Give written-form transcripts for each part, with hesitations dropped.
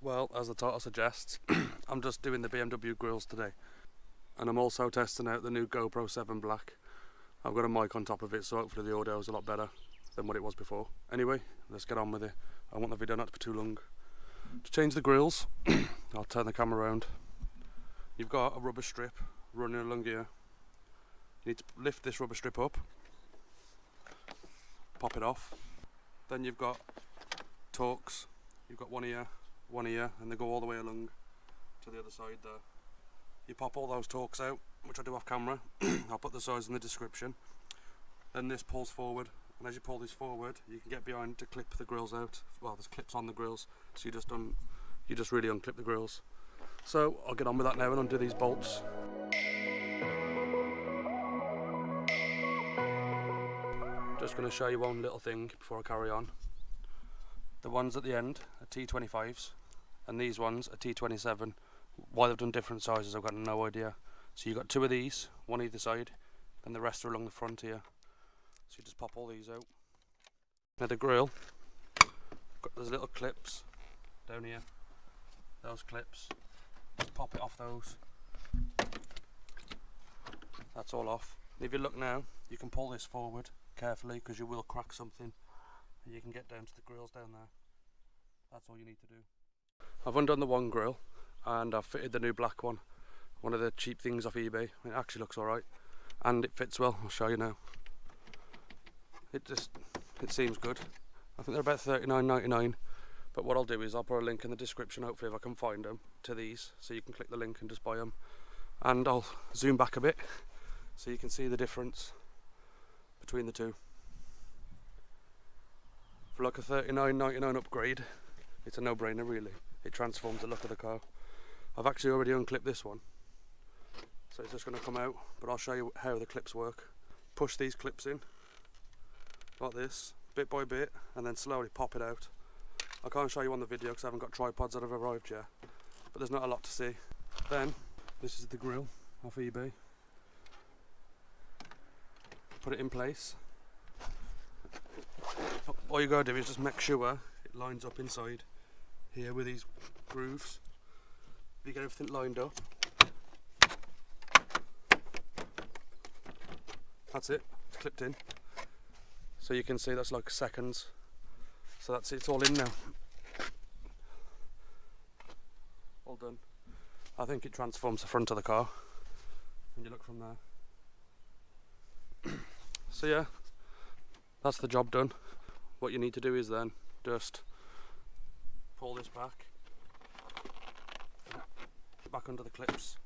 Well, as the title suggests, I'm just doing the BMW grills today. And I'm also testing out the new GoPro 7 Black. I've got a mic on top of it, so hopefully the audio is a lot better than what it was before. Anyway, let's get on with it. I want the video not to be too long. To change the grills, I'll turn the camera around. You've got a rubber strip running along here. You need to lift this rubber strip up, pop it off. Then you've got torx. You've got one here, and they go all the way along to the other side there. You pop all those torx out, which I do off camera. I'll put the size in the description. Then this pulls forward, and as you pull this forward, you can get behind to clip the grills out. Well, there's clips on the grills, so you just really unclip the grills. So I'll get on with that now and undo these bolts. Just going to show you one little thing before I carry on. The ones at the end are T25s, and these ones are T27. Why they've done different sizes, I've got no idea. So you've got two of these, one either side, and the rest are along the front here. So you just pop all these out. Now the grill, there's little clips down here. Those clips, just pop it off those. That's all off. And if you look now, you can pull this forward carefully because you will crack something. And you can get down to the grills down there. That's all you need to do. I've undone the one grill and I've fitted the new black one. One of the cheap things off eBay. It actually looks alright. And it fits well, I'll show you now. It seems good. I think they're about $39.99. But what I'll do is I'll put a link in the description, hopefully if I can find them, to these. So you can click the link and just buy them. And I'll zoom back a bit so you can see the difference between the two. For like a $39.99 upgrade, it's a no-brainer really. It transforms the look of the car. I've actually already unclipped this one, so it's just going to come out, but I'll show you how the clips work. Push these clips in like this, bit by bit, and then slowly pop it out. I can't show you on the video because I haven't got tripods that have arrived yet, but there's not a lot to see. Then this is the grill off eBay. Put it in place. All you gotta do is just make sure it lines up inside here with these grooves. If you get everything lined up, that's it, it's clipped in. So you can see that's like seconds. So that's it, it's all in now. All done. I think it transforms the front of the car when you look from there. So yeah, that's the job done. What you need to do is then just pull this back under the clips,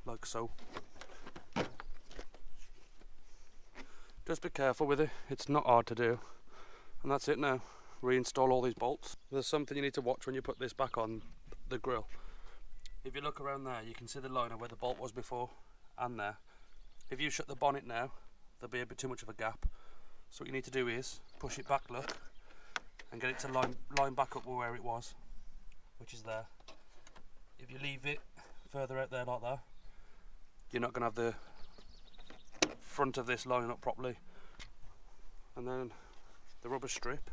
like so. Just be careful with it, it's not hard to do. And that's it now. Reinstall all these bolts. There's something you need to watch when you put this back on the grill. If you look around there, you can see the line of where the bolt was before and there. If you shut the bonnet now, there'll be a bit too much of a gap. So what you need to do is push it back, look, and get it to line back up where it was, which is there. If you leave it further out there like that, you're not going to have the front of this lining up properly. And then the rubber strip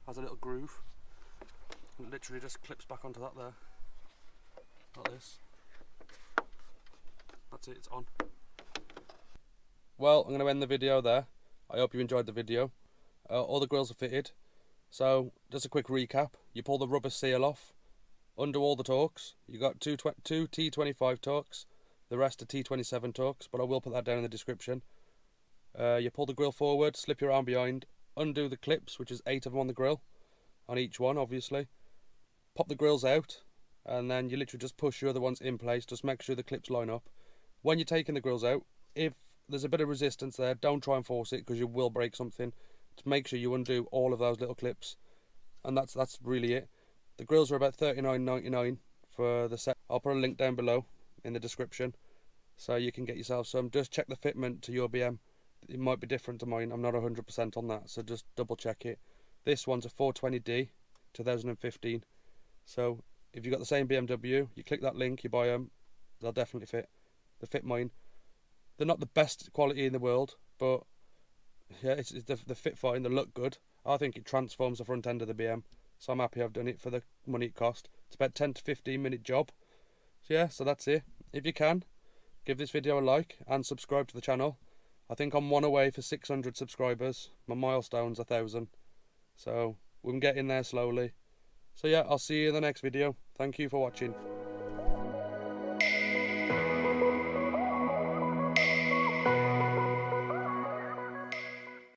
has a little groove, and it literally just clips back onto that there, like this. That's it, it's on. Well, I'm going to end the video there. I hope you enjoyed the video. All the grills are fitted. So, just a quick recap. You pull the rubber seal off, undo all the torx. You got two T25 torx, the rest are T27 torx, but I will put that down in the description. You pull the grill forward, slip your arm behind, undo the clips, which is 8 of them on the grill, on each one obviously. Pop the grills out, and then you literally just push your other ones in place. Just make sure the clips line up. When you're taking the grills out, if there's a bit of resistance there, don't try and force it because you will break something. Just make sure you undo all of those little clips, and that's really it. The grills are about $39.99 for the set. I'll put a link down below in the description so you can get yourself some. Just check the fitment to your BM. It might be different to mine, I'm not 100% on that, so just double check it. This one's a 420D 2015, so if you've got the same BMW, you click that link, you buy them, they'll definitely fit. They fit mine. They're not the best quality in the world, but yeah, they fit fine, they look good. I think it transforms the front end of the BM, so I'm happy I've done it for the money it cost. It's about 10 to 15 minute job. So yeah, so that's it. If you can, give this video a like and subscribe to the channel. I think I'm one away for 600 subscribers. My milestone's 1,000. So we can get in there slowly. So yeah, I'll see you in the next video. Thank you for watching.